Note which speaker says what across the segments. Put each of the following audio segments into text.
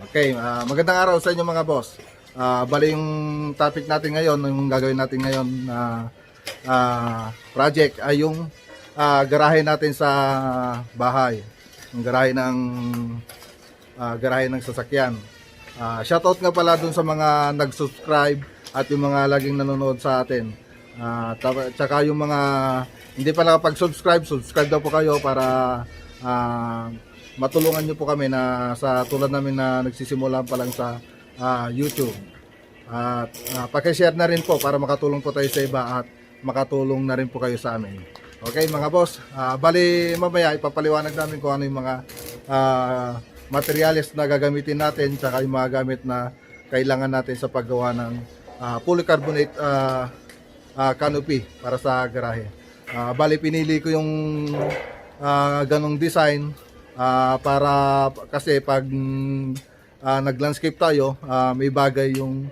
Speaker 1: Okay, magandang araw sa inyo mga boss. Bali yung topic natin ngayon, yung gagawin natin ngayon na project ay yung garahe natin sa bahay. Yung garahe ng sasakyan. Shoutout nga pala dun sa mga nag-subscribe at yung mga laging nanonood sa atin. Tsaka yung mga hindi pa nakapag-subscribe, subscribe daw po kayo para matulungan nyo po kami na sa tulad namin na nagsisimula pa lang sa YouTube. At paki-share na rin po para makatulong po tayo sa iba at makatulong na rin po kayo sa amin. Okay mga boss, bali mamaya ipapaliwanag namin kung ano yung mga materials na gagamitin natin tsaka yung mga gamit na kailangan natin sa paggawa ng polycarbonate canopy para sa garahe. Bali pinili ko yung ganong design para kasi pag nag-landscape tayo, may bagay yung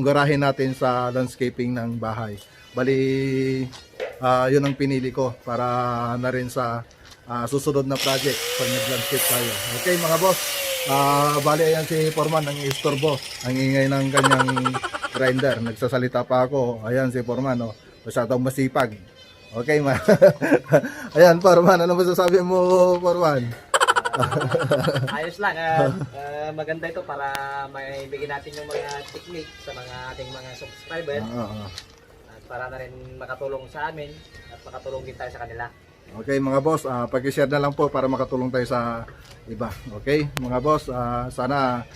Speaker 1: garahe natin sa landscaping ng bahay. Bali yun ang pinili ko para na rin sa susunod na project pag nag-landscape tayo. Okay mga boss, bali ayan si Foreman ang istorbo, ang ingay ng kanyang grinder. Nagsasalita pa ako. Ayan si Foreman, masyadong masipag. Okay ma. Ayan Foreman, ano masasabi mo Foreman?
Speaker 2: Ayos lang, maganda ito para maibigay natin yung mga technique sa mga ating mga subscribers at para na rin makatulong sa amin at makatulong din tayo sa kanila.
Speaker 1: Okay mga boss, pag-share na lang po para makatulong tayo sa iba. Okay mga boss, sana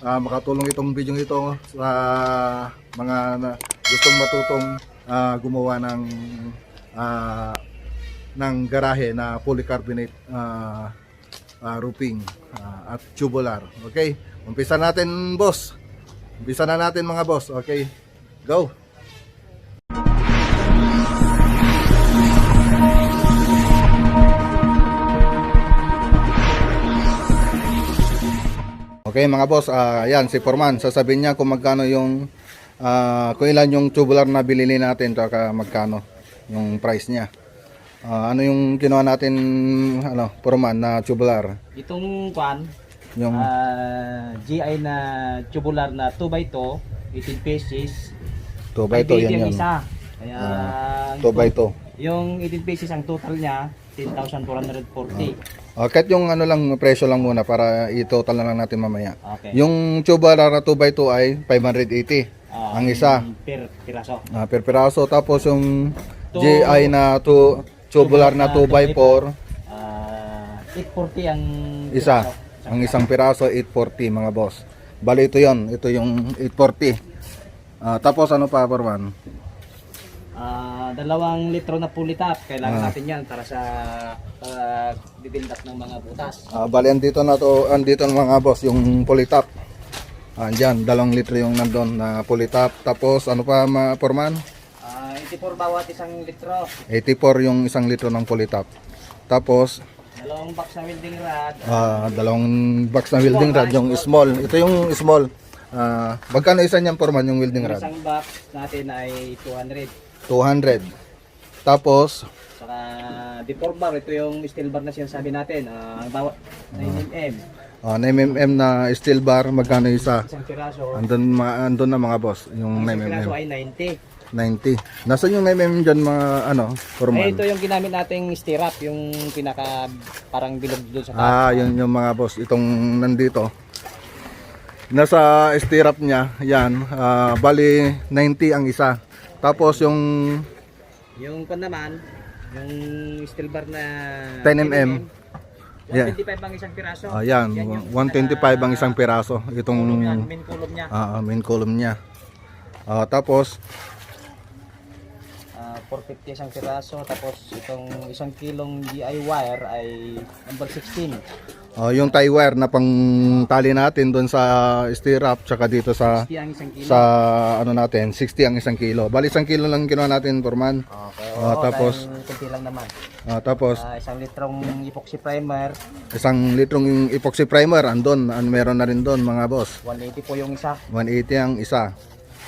Speaker 1: makatulong itong video ito sa mga gustong matutong gumawa ng garahe na polycarbonate roofing at tubular. Okay, umpisa natin boss. Umpisa na natin mga boss. Okay, go. Okay mga boss, yan si Foreman, sasabihin niya kung magkano yung kung ilan yung tubular na bilili natin at magkano yung price niya. Ano yung ginawa natin Foreman na tubular?
Speaker 2: Itong kwan,
Speaker 1: Yung
Speaker 2: GI na tubular na 2x2, 18 pieces.
Speaker 1: 2x2 yan
Speaker 2: yung
Speaker 1: yun.
Speaker 2: isa. Kaya
Speaker 1: 2x2.
Speaker 2: yung 18 pieces ang total niya 10,440.
Speaker 1: Kahit yung lang presyo lang muna para i-total na lang natin mamaya.
Speaker 2: Okay.
Speaker 1: Yung tubular na 2x2 ay 580 ang isa.
Speaker 2: Per piraso.
Speaker 1: Per piraso. Tapos yung GI na tubular na 2x4
Speaker 2: 840 ang
Speaker 1: isa.
Speaker 2: piraso.
Speaker 1: Ang isang piraso 840 mga boss. Bali ito yon. Ito yung 840. Tapos ano pa Foreman?
Speaker 2: 2 litro na pulitap. Kailangan natin yan para sa didindak ng mga butas.
Speaker 1: Bali andito na mga boss yung polytop. Andiyan 2 litro yung nandun na polytop. Tapos ano pa Foreman?
Speaker 2: 84 bawat isang litro.
Speaker 1: 84 yung 1 litro ng polytop. Tapos
Speaker 2: 2 box na welding rod.
Speaker 1: 2 box na welding rod yung small. Ito yung small. Magkano isa niyan Foreman yung welding rod?
Speaker 2: Isang box natin ay
Speaker 1: 200. Tapos
Speaker 2: saka D4 bar, ito yung steel bar na sinasabi natin. Ang bawat 9mm.
Speaker 1: 9mm na steel bar, magkano isa?
Speaker 2: Isang piraso.
Speaker 1: Andun na mga boss, yung
Speaker 2: Isang piraso
Speaker 1: 9mm.
Speaker 2: ay 90.
Speaker 1: 90. Nasaan yung 9mm dyan mga Foreman?
Speaker 2: Ito yung ginamit nating stirrup, yung pinaka parang bilog doon sa taas.
Speaker 1: Yun yung mga boss, itong nandito. Nasa stirrup niya, yan, bali 90 ang isa. Tapos yung
Speaker 2: kan naman, yung steel bar na
Speaker 1: 10mm.
Speaker 2: 125 ang isang piraso.
Speaker 1: Yan,
Speaker 2: yung
Speaker 1: 125 ang isang piraso. Itong
Speaker 2: main column niya.
Speaker 1: main column niya. Tapos
Speaker 2: 450 isang piraso, tapos itong 1 kilong GI wire ay number 16.
Speaker 1: yung tie wire na pang tali natin doon sa stirrup tsaka dito sa
Speaker 2: 60 ang 1 kilo.
Speaker 1: sa natin 60 ang 1 kilo. Bali 1 kilo lang ginawa natin Foreman.
Speaker 2: Okay.
Speaker 1: Tapos
Speaker 2: kunti lang naman.
Speaker 1: Tapos
Speaker 2: 1 litrong epoxy primer.
Speaker 1: 1 litrong epoxy primer andon, meron na rin doon mga boss.
Speaker 2: 180 po yung isa.
Speaker 1: 180 ang isa.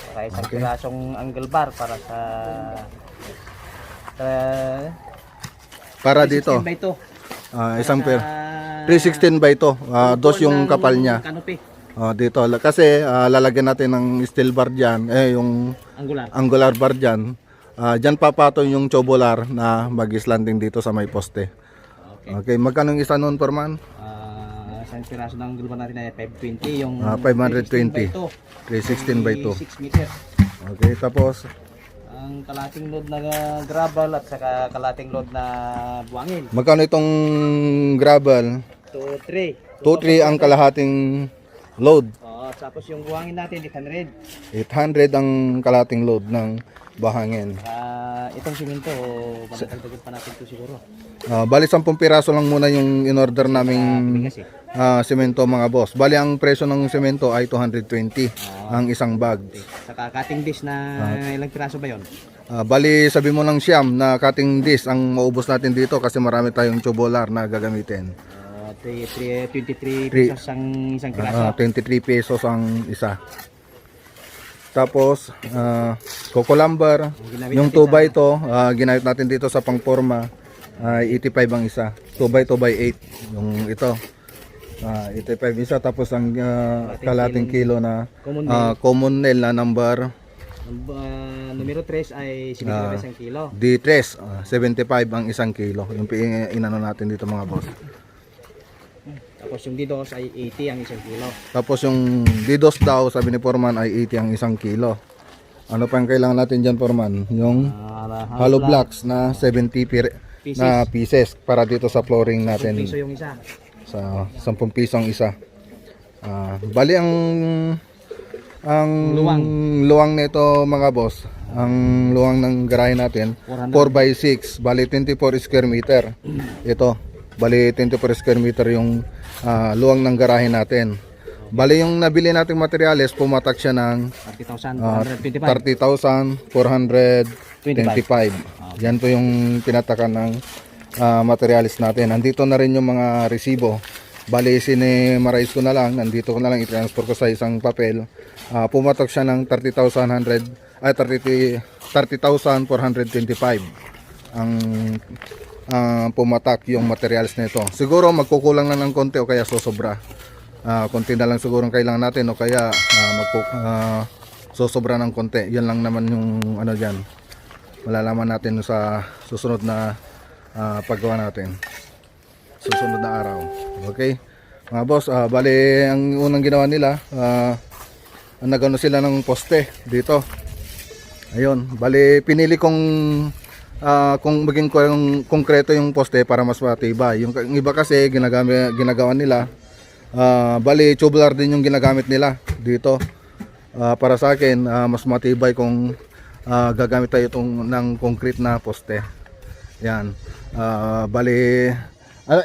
Speaker 2: Saka isang pirasong angle bar para sa
Speaker 1: Para dito.
Speaker 2: 16 by 2.
Speaker 1: Isang
Speaker 2: Para
Speaker 1: per
Speaker 2: sa
Speaker 1: 316 by ito. Dos yung
Speaker 2: ng
Speaker 1: kapal niya.
Speaker 2: Canopy,
Speaker 1: Dito kasi lalagyan natin ng steel bar diyan, yung
Speaker 2: angular.
Speaker 1: angular bar diyan. Diyan papatong yung tubular na mag-slanting dito sa may poste.
Speaker 2: Okay.
Speaker 1: Okay, magkano yung isa noon per man?
Speaker 2: Isang piraso ng gulban natin ay 520, yung
Speaker 1: 520. 316 by 2.
Speaker 2: 6 meter.
Speaker 1: Okay, tapos
Speaker 2: Ang kalating load na gravel at saka kalating load na buwangin.
Speaker 1: magkano itong gravel?
Speaker 2: 2-3.
Speaker 1: 2-3 ang kalahating load.
Speaker 2: Oo, tapos yung buwangin natin 800.
Speaker 1: 800 ang kalahating load ng bahangin.
Speaker 2: Itong simento, madadagdagan pa natin ito siguro.
Speaker 1: Bali 10 piraso lang muna yung in-order naming
Speaker 2: Bigas eh.
Speaker 1: semento mga boss. Bali ang presyo ng semento ay 220 ang isang bag.
Speaker 2: Saka cutting dish na ilang piraso ba yon?
Speaker 1: Bali sabi mo ng siyam na cutting disc ang maubos natin dito kasi marami tayong tubular na gagamitin.
Speaker 2: 23 pesos ang isang piraso.
Speaker 1: 23 pesos ang isa. Tapos coco lumber, yung 2x to ginamit natin dito sa pangporma, 85 ang isa. 2x 8 yung ito. 85 isa, tapos ang kalating kilo na common nail na number
Speaker 2: Numero 3 ay 75 ang kilo.
Speaker 1: D3, 75 ang isang kilo. Yung inano natin dito mga boss.
Speaker 2: Tapos yung D2 ay 80 ang isang kilo.
Speaker 1: Tapos yung D2 daw, sabi ni Foreman, ay 80 ang isang kilo. Ano pa ang kailangan natin dyan, Foreman? Yung hollow blocks na 70 na pieces para dito sa flooring natin.
Speaker 2: 10 piso yung isa.
Speaker 1: Sa 10 piso ang isa. Bali ang luwang nito mga boss, ang luwang ng garahe natin 4x6, bali 24 square meter. Ito, bali 24 square meter yung luwang ng garahe natin. Bali yung nabili nating materyales, pumatak siya ng 30,425. Yan po yung pinatakan ng materialis natin. Nandito na rin yung mga resibo. Bali sinimarize ko na lang, nandito ko na lang i-transfer ko sa isang papel. Pumatok siya ng 30,425 ang pumatak yung materials nito. Siguro magkukulang na ng konti o kaya sosobra. Konti na lang siguro ang kailangan natin o kaya sosobra ng konti. Yan lang naman yung ano diyan. Malalaman natin sa susunod na paggawa natin. Susunod na araw. Okay? Mga boss, bali ang unang ginawa nila, nagano sila ng poste dito. Ayun, bali pinili kong kung maging konkreto yung poste para mas matibay. Yung iba kasi ginagawa nila, bali tubular din yung ginagamit nila dito. Para sa akin, mas matibay kung gagamit tayo ng concrete na poste. Yan. Bali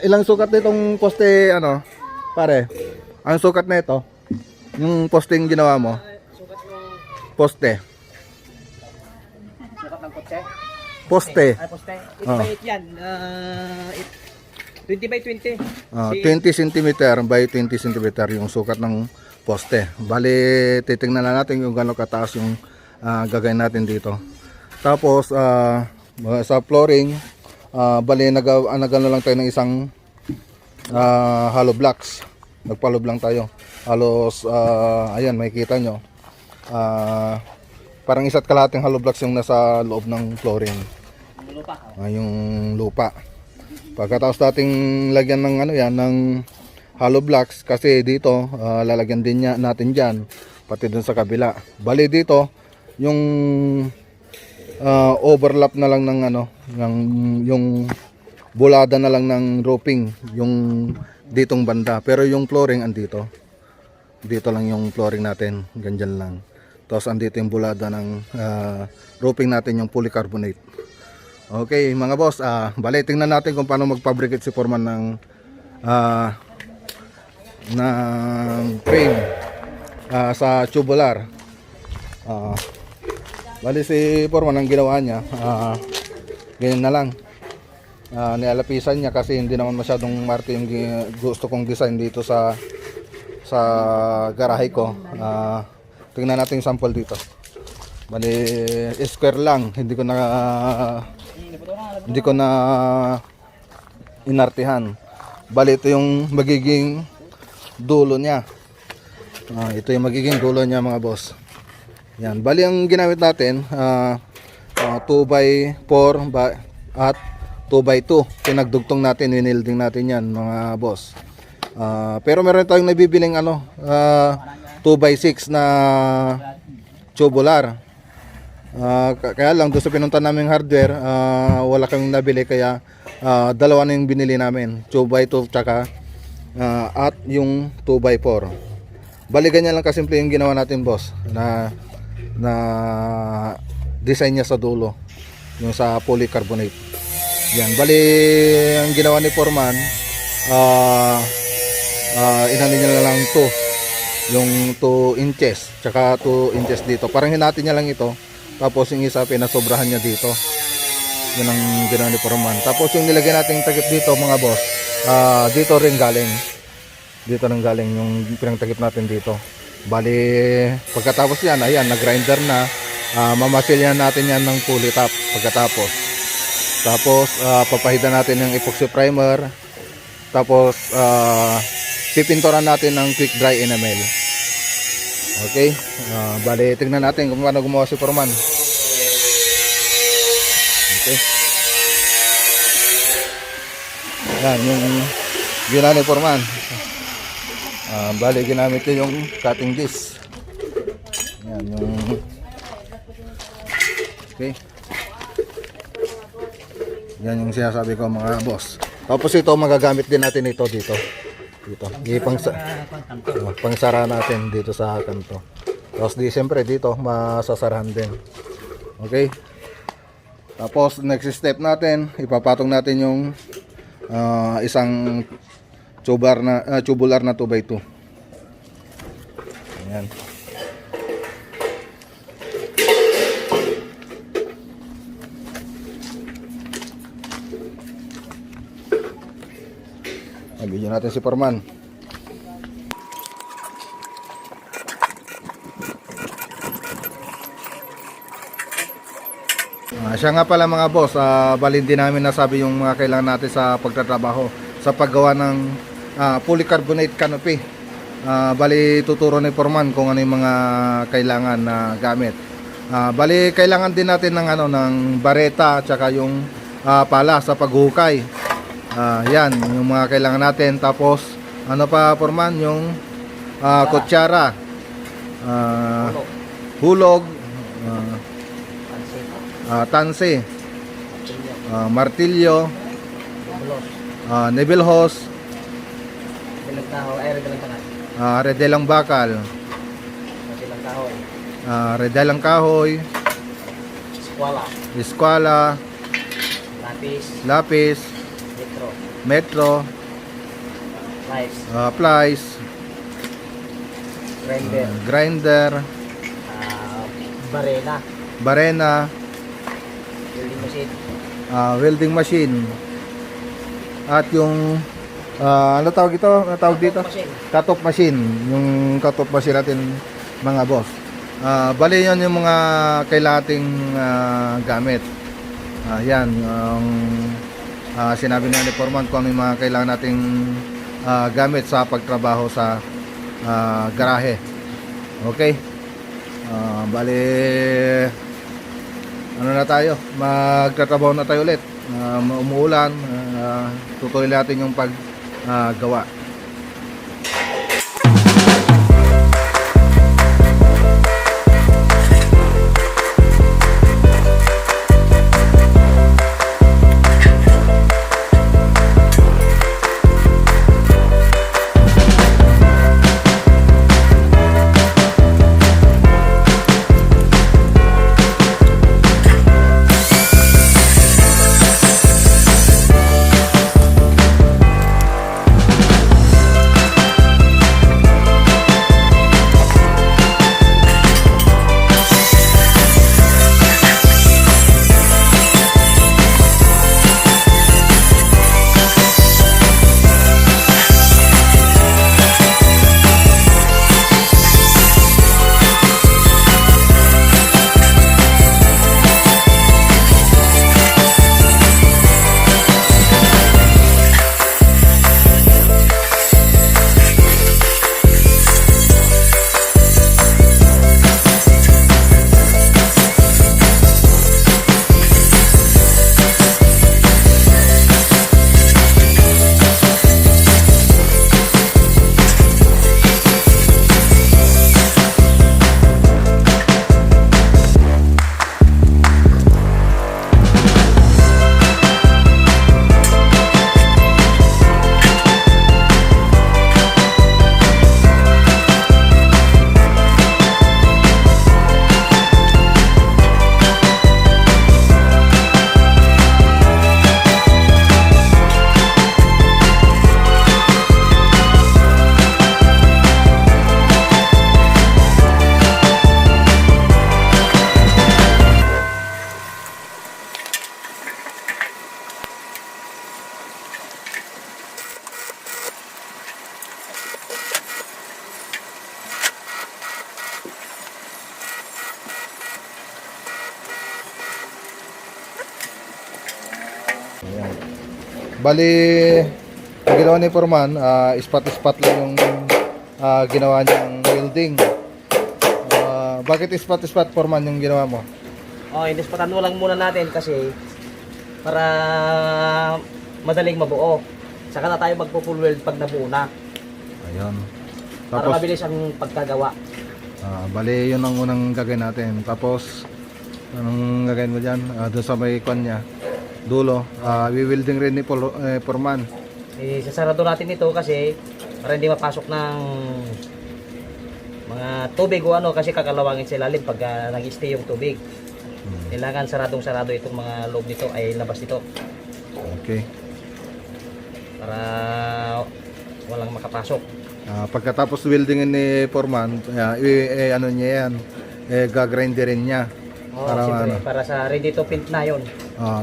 Speaker 1: ilang sukat nitong poste ano? Pare. Ang sukat nito, yung poste yung ginawa mo.
Speaker 2: Sukat ng
Speaker 1: Poste.
Speaker 2: sukat ng kotse.
Speaker 1: Poste.
Speaker 2: Ay, poste. 8 by 8 yan. 20 by 20.
Speaker 1: 20 cm by 20 cm yung sukat ng poste. Bali titingnan na natin yung gaano kataas yung gagawin natin dito. Tapos sa flooring, bali nagano lang tayo ng isang hollow blocks. Nagpalob lang tayo. Halos ayan, makikita nyo. Parang isa't kalahating hollow blocks yung nasa loob ng flooring. Yung lupa. Pagkatapos nating lagyan ng ano yan, ng hollow blocks, kasi dito lalagyan din natin diyan pati dun sa kabila. Bali dito yung overlap na lang ng ano, yung bulada na lang ng roofing yung ditong banda, pero yung flooring andito. Dito lang yung flooring natin, ganyan lang. Tapos andito yung bulada ng roofing natin, yung polycarbonate. Okay mga boss, bali tingnan natin kung paano magfabricate si Foreman ng frame sa tubular. Bali si Foreman ang ginawa niya, ganyan na lang. Nialapisan niya kasi hindi naman masyadong marte yung gusto kong design dito sa garahe ko. Tingnan natin yung sample dito. Bali square lang, hindi ko na inartihan. Bali ito yung magiging dulo niya. Ito yung magiging dulo niya mga boss. Yan. Bali ang ginamit natin 2x4 at 2x2. Pinagdugtong natin, winilding natin yan mga boss. Pero meron tayong nabibiling 2x6 na tubular. Kaya lang doon sa pinunta naming hardware, wala kaming nabili, kaya dalawa na yung binili namin, 2x2 tsaka at yung 2x4. Bali ganyan lang kasimple yung ginawa natin boss, na design niya sa dulo, yung sa polycarbonate. Yan, bali ang ginawa ni Foreman, inano niya na lang to, yung 2 inches tsaka 2 inches dito, parang hinati niya lang ito, tapos yung isa pinasobrahan niya dito. Yun ang ginawa ni Foreman. Tapos yung nilagay nating takip dito mga boss, dito rin galing yung pinangtakip natin dito. Bali pagkatapos yan, ayan, nag-grinder na, mamasilyan natin yan ng pulley top pagkatapos. Tapos papahidan natin ng epoxy primer, tapos pipinturan natin ng quick dry enamel. Okay, bali tingnan natin kung paano gumawa si Foreman. Okay, yan yung ginawa ni Foreman. Bali ginamit niya yung cutting disc. Yan yung, okay, yan yung sinasabi ko mga boss. Tapos ito magagamit din natin ito dito. Pangsara natin dito sa kanto. Tapos siyempre dito masasarahan din. Okay. Tapos next step natin, ipapatong natin yung isang tubular na 2x2. Ayan. Bigyan natin si Foreman. Siya nga pala mga boss, bali din namin nasabi yung mga kailangan natin sa pagtatrabaho sa paggawa ng polycarbonate canopy. Bali tuturo ni Foreman kung ano yung mga kailangan na gamit. Bali kailangan din natin ng ng bareta at saka yung pala sa paghukay. Yan yung mga kailangan natin. Tapos ano pa Foreman, yung kutsara, hulog, tanse, martilyo, needle hose, redelang bakal, redelang kahoy, eskwala, lapis, metro, plies, grinder, barena, welding machine, at yung ano tawag ito? Cut-off machine. Yung cut-off machine natin mga boss. Bali yun yung mga kailangan nating gamit. Yan ang sinabi na ni Foreman kung ano yung mga kailangan nating gamit sa pagtrabaho sa garahe. Okay. Bali ano na tayo, magtatrabaho na tayo ulit. Umuulan, tutuloy natin yung paggawa. Bali, ang ginawa ni Foreman, spot-spot lang yung ginawa niyang welding. Bakit spot-spot, Foreman, yung ginawa mo?
Speaker 2: Inispatan mo lang muna natin kasi para madaling mabuo. Saka na tayo magpo-full weld pag nabuo na.
Speaker 1: Ayun.
Speaker 2: Para mabilis ang pagkagawa.
Speaker 1: Bali, yun ang unang gagawin natin. Tapos, anong gagawin mo dyan? Doon sa may kwan niya, dulo, we-welding rin ni Foreman.
Speaker 2: Sasarado natin ito kasi para hindi mapasok ng mga tubig o ano kasi kakalawangin sa ilalim pag nag-stay yung tubig. Kailangan saradong-sarado itong mga loob nito ay labas nito.
Speaker 1: Okay.
Speaker 2: Para walang makapasok.
Speaker 1: Pagkatapos weldingin ni Foreman, ano niya yan, gagrinderin niya. Para,
Speaker 2: siyempre, para sa ready to paint na yun.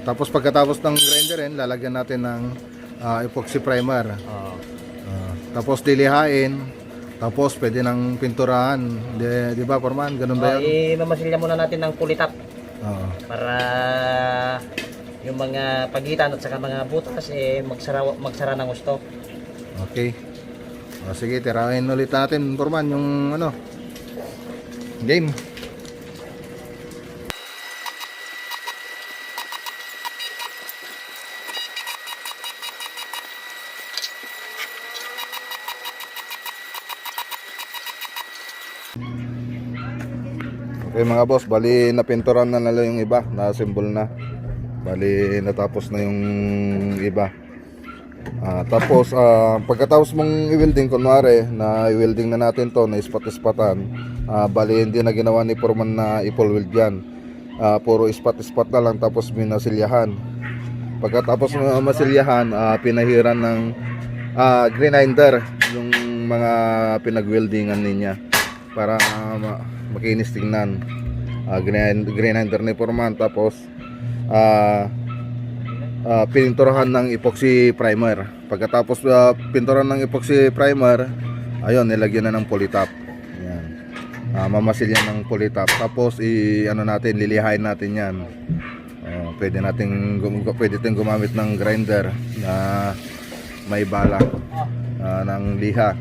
Speaker 1: Tapos pagkatapos ng grinderin, lalagyan natin ng epoxy primer. Tapos lilihain, tapos pwede nang pinturahan. Di ba, Foreman? Ganun ba yan?
Speaker 2: Mamasilya muna natin ng pulitap. Para yung mga pagitan at saka mga butas magsara ng gusto.
Speaker 1: Okay. Sige, tirahin ulit natin, Foreman, yung ano, game. Okay mga boss, bali napinturan na nila yung iba, na-assemble na. Bali natapos na yung iba. Tapos pagkatapos mong i-welding, kunwari na i-welding na natin to, na ispat-ispatan, bali hindi na ginawa ni Foreman na i-full weld yan. Puro ispat-ispat na lang tapos minasilyahan. Pagkatapos masilyahan, pinahiran ng grinder yung mga pinag-weldingan niya para makinis tingnan. Grinder ni Foreman, tapos pininturahan ng epoxy primer. Pagkatapos pinturan ng epoxy primer, ayun, nilagyan na ng polytop. Ayan. Mamasilyan ng polytop. Tapos ano natin, lilihain natin yan. Pwede tayong gumamit ng grinder na may bala ng liha.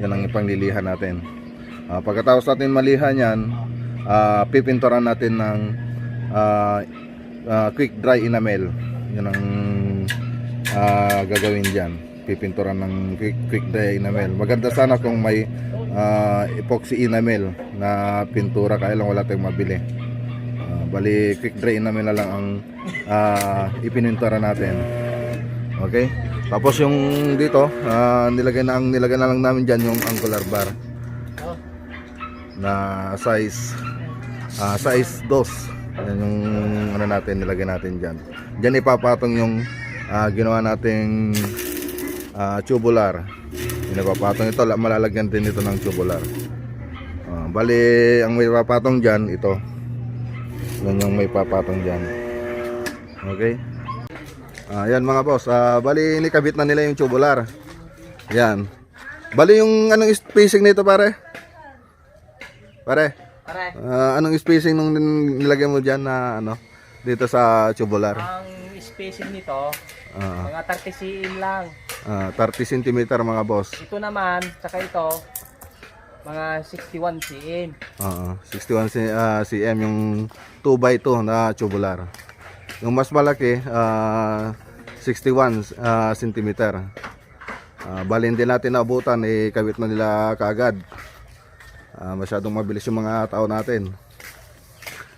Speaker 1: Yan ang ipangliliha natin. Pagkatapos natin maliha yan, pipinturan natin ng quick dry enamel. Yan ang gagawin dyan, pipinturan ng quick dry enamel. Maganda sana kung may epoxy enamel na pintura, kaya lang wala tayong mabili. Bali quick dry enamel na lang ang ipinintura natin. Okay, tapos yung dito nilagay na lang namin dyan yung angular bar na size 2. Yan yung ano natin, nilagay natin dyan. Dyan ipapatong yung ginawa nating tubular. Yung ipapatong ito, malalagyan din ito ng tubular. Bali, ang may papatong dyan, ito. Yan yung may papatong dyan. Okay. Yan mga boss. Bali, nikabit na nila yung tubular. Yan. Bali, yung anong spacing nito, pare? Anong spacing nung nilagay mo dyan na ano, dito sa tubular?
Speaker 2: Ang spacing nito, mga 30 cm lang.
Speaker 1: 30 cm mga boss.
Speaker 2: Ito naman, saka ito, mga 61 cm.
Speaker 1: 61 cm yung 2x2 na tubular. Yung mas malaki, 61 cm. Bali hindi natin naabutan, kabit na nila kaagad. Masyadong mabilis yung mga tao natin.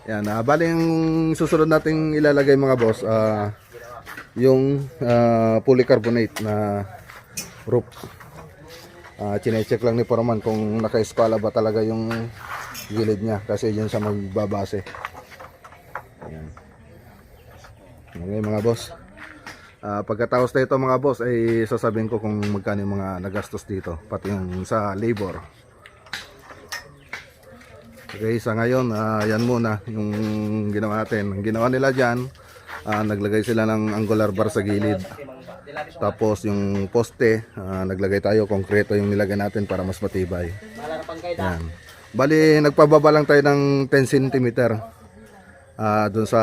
Speaker 1: Yan, bali yung susunod nating ilalagay mga boss, yung polycarbonate na roof. Chine-check lang ni Foreman kung naka-espala ba talaga yung gilid niya, kasi yun siya magbabase. Yan. Okay mga boss. Pagkatapos na ito mga boss, ay sasabihin ko kung magkano yung mga nagastos dito, pati yung sa labor. Okay, sa ngayon, yan muna yung ginawa natin. Ang ginawa nila dyan, naglagay sila ng angular bar sa gilid. Tapos yung poste, naglagay tayo, konkreto yung nilagay natin para mas matibay. Yan. Bali, nagpababa lang tayo ng 10 cm. dun sa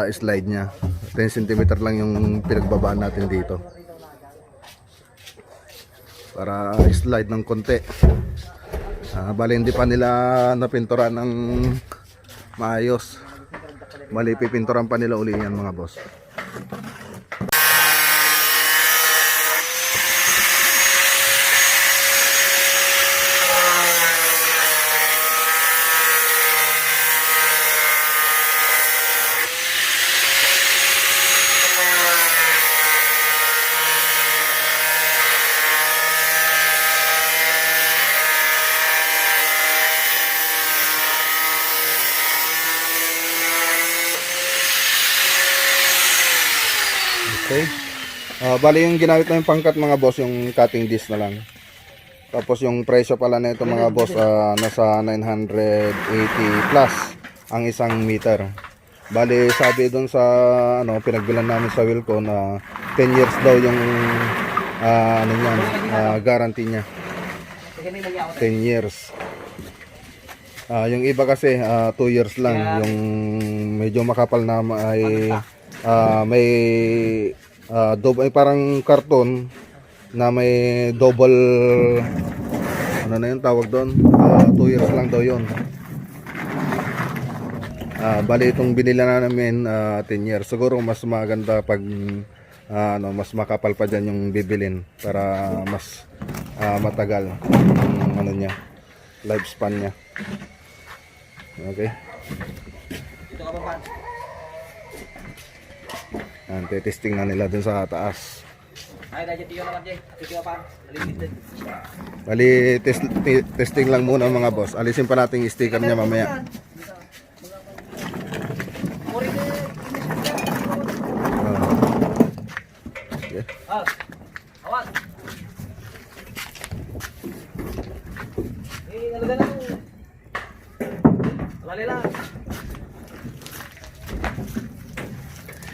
Speaker 1: slide niya. 10 cm lang yung pinagbabaan natin dito. Para slide ng konti. Bali hindi pa nila napinturan ng maayos. Bali pipinturan pa nila uli yan mga boss. Okay. Bali yung ginamit na yung pangkat mga boss, yung cutting disc na lang. Tapos yung presyo pala na ito mga boss, nasa 980 plus ang isang meter. Bali sabi doon sa pinagbilan namin sa Wilco na 10 years daw yung guarantee niya. 10 years. Yung iba kasi 2 years lang. Yung medyo makapal na may parang karton na may double yung tawag doon, 2 years lang daw yun. Bali itong binila na namin 10 years. Siguro mas maganda pag mas makapal pa dyan yung bibilin para mas matagal yung niya, lifespan niya. Okay.
Speaker 2: Dito ka pa.
Speaker 1: Testing na nila dun sa taas.
Speaker 2: Ay, dahil tiyo naman dyan. Tiyo pa. Alisin din.
Speaker 1: Bali, testing lang muna mga boss. Alisin pa natin yung sticker niya mamaya. Okay.
Speaker 2: Awan. Nalaga lang. Alali lang.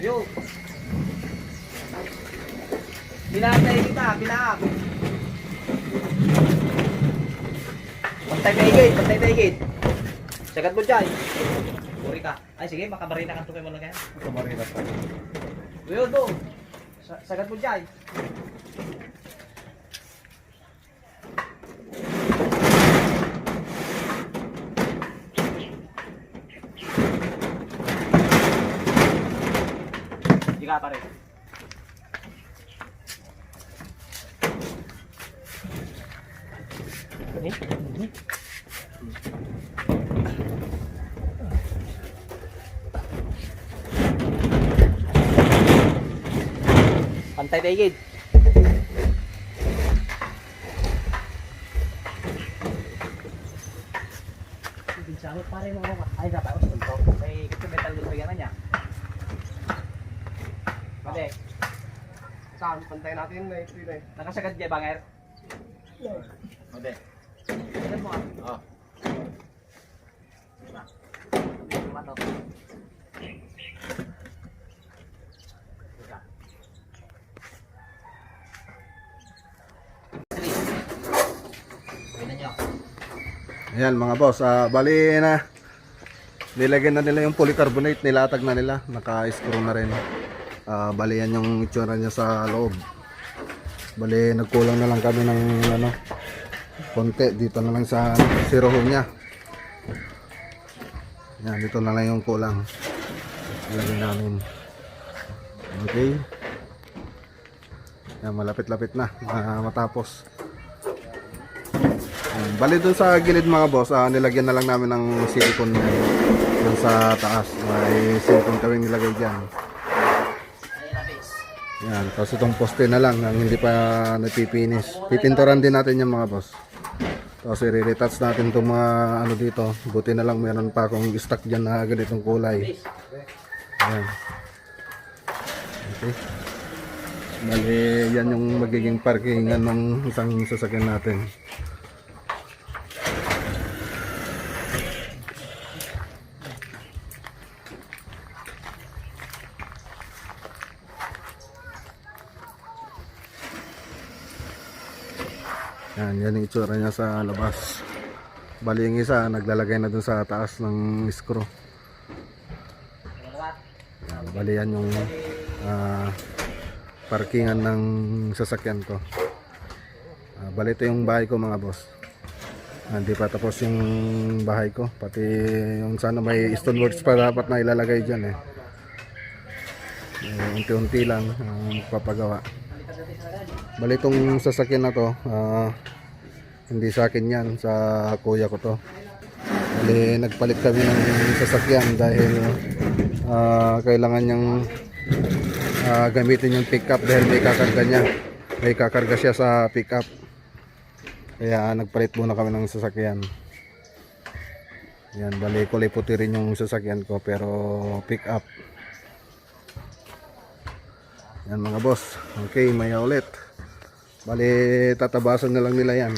Speaker 2: Yo. Binatay kita, binaak. Pantay paigit. Sagat mo dyan. Uri ka. Ay sige, makabarina ka tukay mo lang yan.
Speaker 1: Kamarina pa.
Speaker 2: Yo, do. Sagat mo dyan. Diga pa rin. Pantay paigid. Binsawit pare mo ako. Ay dapat ako sa to. May gusto metal dito yan niya. Pade. Saan pantay natin na ito eh. Nakasagad diya banger. Pade. Sagad mo ah. Oh. Mato.
Speaker 1: Ayan mga boss, bali na nilagyan na nila yung polycarbonate, nilatag na nila, naka-screw na rin. Bali yan yung itsura niya sa loob. Bali nagkulang na lang kami ng konti dito na lang sa zero home nya. Yan, dito na lang yung kulang. Ilagay namin. Okay. Yan, malapit-lapit na matapos. Bali dun sa gilid mga boss, nilagyan na lang namin ng silicone dun sa taas. May silicone kami nilagay dyan. Yan, tapos itong poste na lang ang hindi pa napipinis. Pipinturan din natin yung mga boss. Tapos i-retouch natin itong mga dito. Buti na lang meron pa akong stock dyan na ganitong kulay. Yan. Okay. Bali yan yung magiging parkingan ng isang sasakyan natin. Yan yung itsura niya sa labas. Bali yung isa naglalagay na dun sa taas ng screw. Bali yan yung parkingan ng sasakyan ko. Bali ito yung bahay ko mga boss. Hindi pa tapos yung bahay ko. Pati yung sana may stoneworks pa dapat na ilalagay dyan unti-unti lang papagawa. Bali itong sasakyan na to, hindi sa akin yan, sa kuya ko to. Bali nagpalit kami ng sasakyan dahil kailangan niyang gamitin yung pickup dahil may kakarga niya. May kakarga siya sa pickup. Kaya nagpalit muna kami ng sasakyan. Yan, bali kulay puti rin yung sasakyan ko pero pickup. Yan mga boss. Okay, maya ulit. Bali tatabasan na lang nila yan.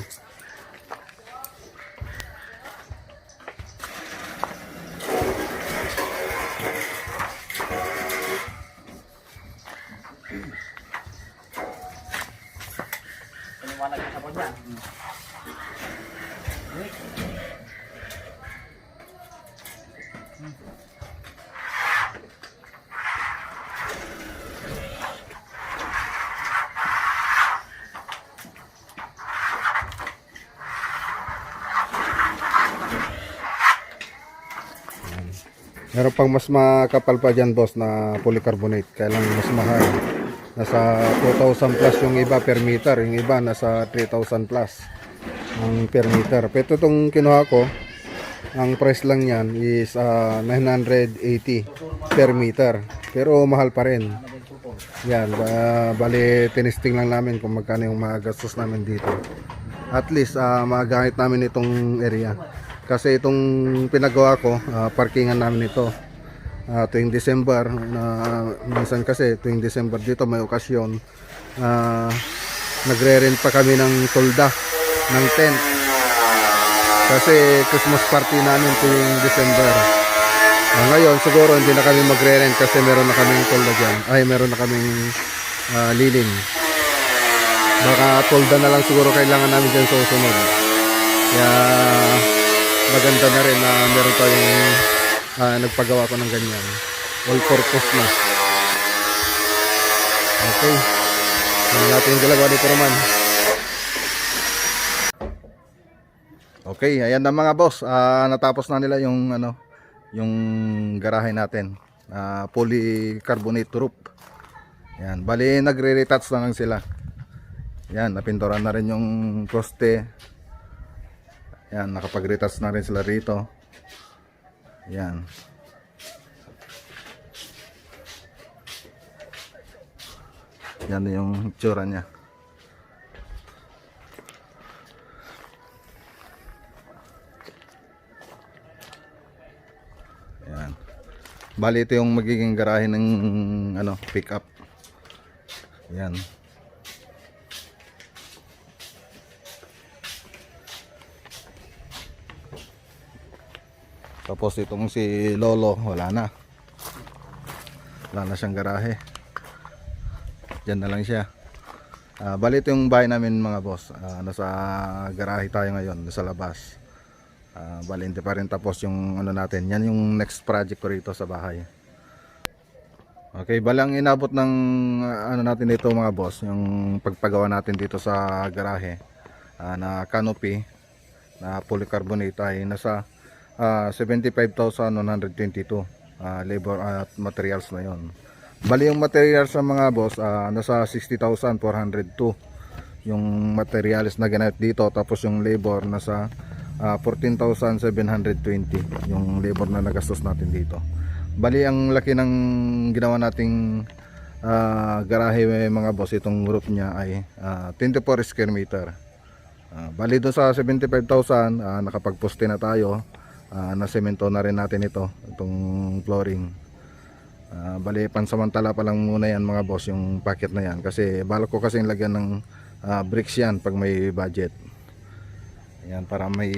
Speaker 2: Paliwanag ka sa yan.
Speaker 1: Meron pang mas makapal pa dyan boss na polycarbonate. Kaya lang mas mahal. Nasa 2,000 plus yung iba per meter. Yung iba nasa 3,000 plus ang per meter. Pero itong kinuha ko, ang price lang yan is 980 per meter. Pero mahal pa rin. Yan, bali tinisting lang namin kung magkano yung magagastos namin dito. At least magamit namin itong area. Kasi itong pinagawa ko, parkingan namin ito. Tuwing December, minsan kasi tuwing December dito may okasyon, nagre-rent pa kami ng tolda, ng tent. Kasi Christmas party namin tuwing December. Ngayon siguro hindi na kami magre-rent kasi meron na kaming tolda dyan. Ay, meron na kaming liling. Baka tolda na lang siguro kailangan namin dyan sa susunod. Kaya maganda na rin na meron tayong nagpagawa ko ng ganyan. All purpose na. Okay. Ano natin yung galagawa dito naman. Okay, ayan na mga boss. Natapos na nila yung yung garahe natin. Polycarbonate roof. Yan, bali nagre-retouch na lang sila. Yan, napinturan na rin yung poste. Yan, nakapag-retouch na rin sila rito. Yan. Yan yung itsura niya. Yan. Bali ito yung magiging garahe ng pickup. Yan. Tapos itong si Lolo, wala na siyang garahe. Diyan na lang siya. Bali ito yung bahay namin mga boss. Nasa garahe tayo ngayon, nasa labas. Bali hindi pa rin tapos yung natin. Yan yung next project ko rito sa bahay. Okay, balang inabot ng natin dito mga boss, yung pagpagawa natin dito sa garahe na canopy na polycarbonate ay nasa 75,122 labor at materials na yon. Bali yung materials sa mga boss nasa 60,402 yung materials na ginamit dito, tapos yung labor nasa 14,720 yung labor na nagastos natin dito. Bali ang laki ng ginawa nating garahe mga boss. Itong roof niya ay 24 square meter. Bali doon sa 75,000 nakapagposte na tayo. Nasemento na rin natin itong flooring. Bali pansamantala pa lang muna yan mga boss, yung packet na yan, kasi balak ko kasi lagyan ng bricks yan pag may budget yan, para may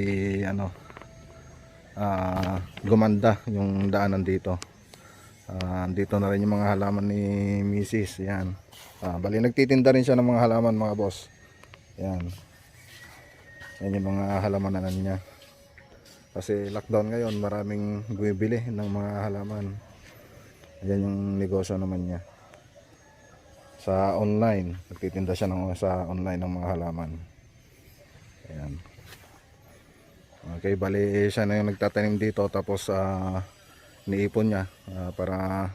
Speaker 1: gumanda yung daanan dito. Dito na rin yung mga halaman ni Mrs. Yan. Bali nagtitinda rin siya ng mga halaman mga boss. Yan yung mga halamanan niya. Kasi lockdown ngayon, maraming bumibili ng mga halaman. Ayan yung negosyo naman niya. Sa online, nagtitinda siya sa online ng mga halaman. Ayan. Okay, bali siya na yung nagtatanim dito, tapos niipon niya para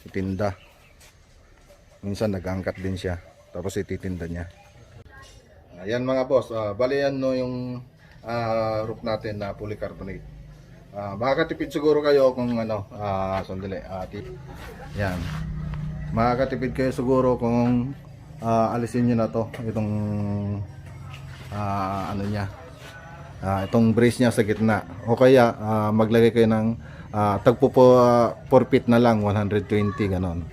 Speaker 1: itinda. Minsan nag-angkat din siya, tapos ititinda niya. Ayan mga boss, bali yan no yung roof natin na polycarbonate. Makakatipid siguro kayo kung ano, sandali, tip. Yan. Makakatipid kayo siguro kung alisin nyo na to, itong ano niya, itong brace niya sa gitna. O kaya maglagay kayo ng tagpo po 4 feet na lang, 120 ganon.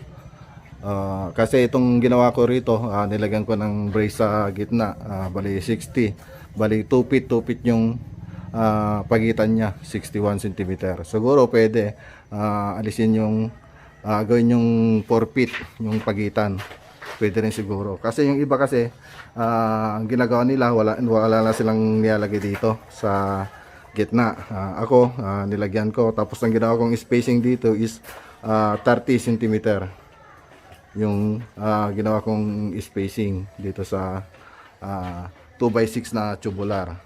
Speaker 1: Kasi itong ginawa ko rito, nilagyan ko ng brace sa gitna, bali 60, bali 2 feet yung pagitan niya, 61 cm. Siguro pwede alisin yung gawin yung 4 feet yung pagitan, pwede rin siguro. Kasi yung iba kasi ang ginagawa nila, wala na silang nilalagay dito sa gitna. Ako nilagyan ko, tapos ang ginawa kong spacing dito is 30 cm yung ginawa kong spacing dito sa 2x6 na tubular.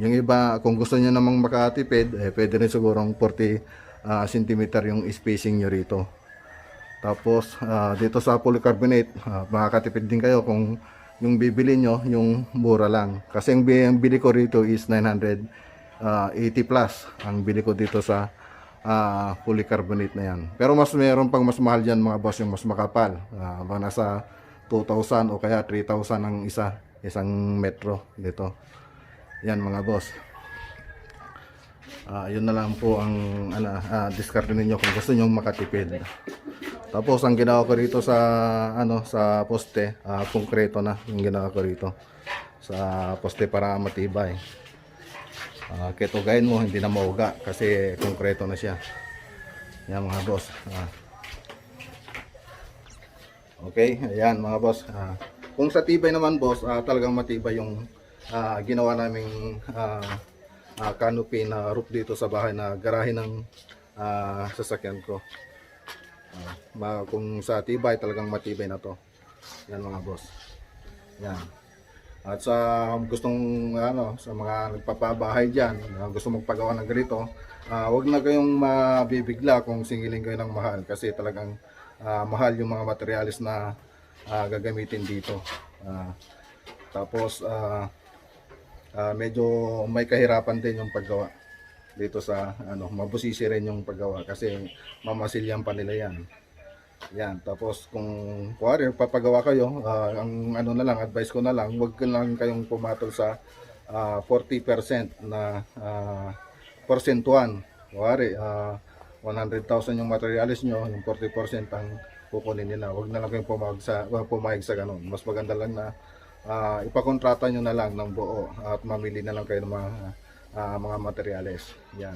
Speaker 1: Yung iba, kung gusto niyo namang makatipid, pwede rin sigurong 40 cm yung spacing nyo rito. Tapos dito sa polycarbonate, makakatipid din kayo kung yung bibili nyo yung mura lang. Kasi yung bili ko rito is 980 plus ang bili ko dito sa polycarbonate na yan. Pero meron pang mas mahal dyan mga boss, yung mas makapal, mga nasa 2,000 o kaya 3,000 ang isang metro dito. Yan mga boss. Yun na lang po ang discard ninyo kung gusto nyo makatipid. Tapos ang ginawa ko rito sa sa poste, konkreto na yung ginawa ko rito sa poste para matibay. Ketugayin mo, hindi na mauga kasi konkreto na siya. Yan mga boss. Okay, ayan mga boss. Kung sa tibay naman boss, talagang matibay yung ginawa naming canopy na roof dito sa bahay na garahe ng sasakyan ko. Kung sa tibay, talagang matibay na to. Yan mga boss. Yan. At sa gustong sa mga nagpapabahay diyan, gusto magpagawa ng ganito, wag na kayong mabibigla kung singilin kayo ng mahal kasi talagang mahal yung mga materials na gagamitin dito. Tapos medyo may kahirapan din yung paggawa dito sa mabusisi rin yung paggawa kasi mamasilyan pa nila yan. Yan, tapos kung kuwari papagawa kayo, ang na lang, advice ko na lang, wag lang kayong pumatol sa 40% na porsentuan. Kuwari 100,000 yung materials nyo, yung 40% ang kukunin nila. Wag na lang kayong pumayag sa ganun. Mas maganda lang na ipakontrata nyo na lang ng buo at mamili na lang kayo ng mga materials. Yan.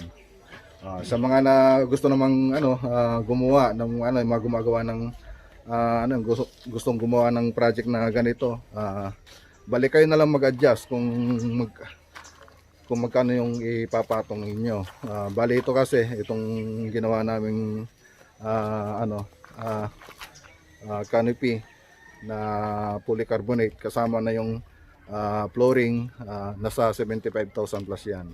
Speaker 1: Sa mga na gusto namang gumawa ng gumagawa ng gustong gumawa ng project na ganito, balik kayo na lang mag-adjust kung magkano yung ipapatong ninyo. Bali ito kasi itong ginawa naming canopy na polycarbonate kasama na yung flooring, nasa 75,000 plus yan.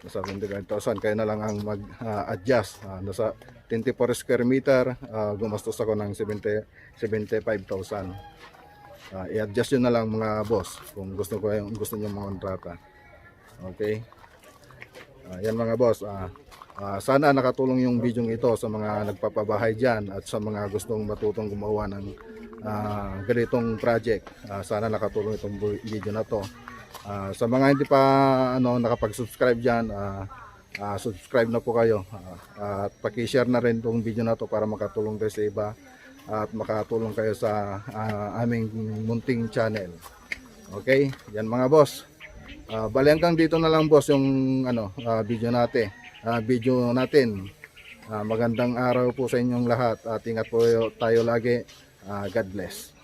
Speaker 1: Nasa 25,000, kaya na lang ang mag-adjust. Nasa 24 square meter, gumastos ako ng 75,000. I-adjust yun na lang mga boss kung gusto nyo mga kontrata. Okay? Yan mga boss. Sana nakatulong yung video ito sa mga nagpapabahay dyan at sa mga gustong matutong gumawa ng ganitong project. Sana nakatulong itong video na to. Sa mga hindi pa nakapag-subscribe dyan, subscribe na po kayo at paki-share na rin itong video na to para makatulong kayo sa iba at makatulong kayo sa aming munting channel. Okay, yan mga boss. Bali hanggang dito na lang boss yung video natin. Magandang araw po sa inyong lahat at ingat po tayo lagi. God bless.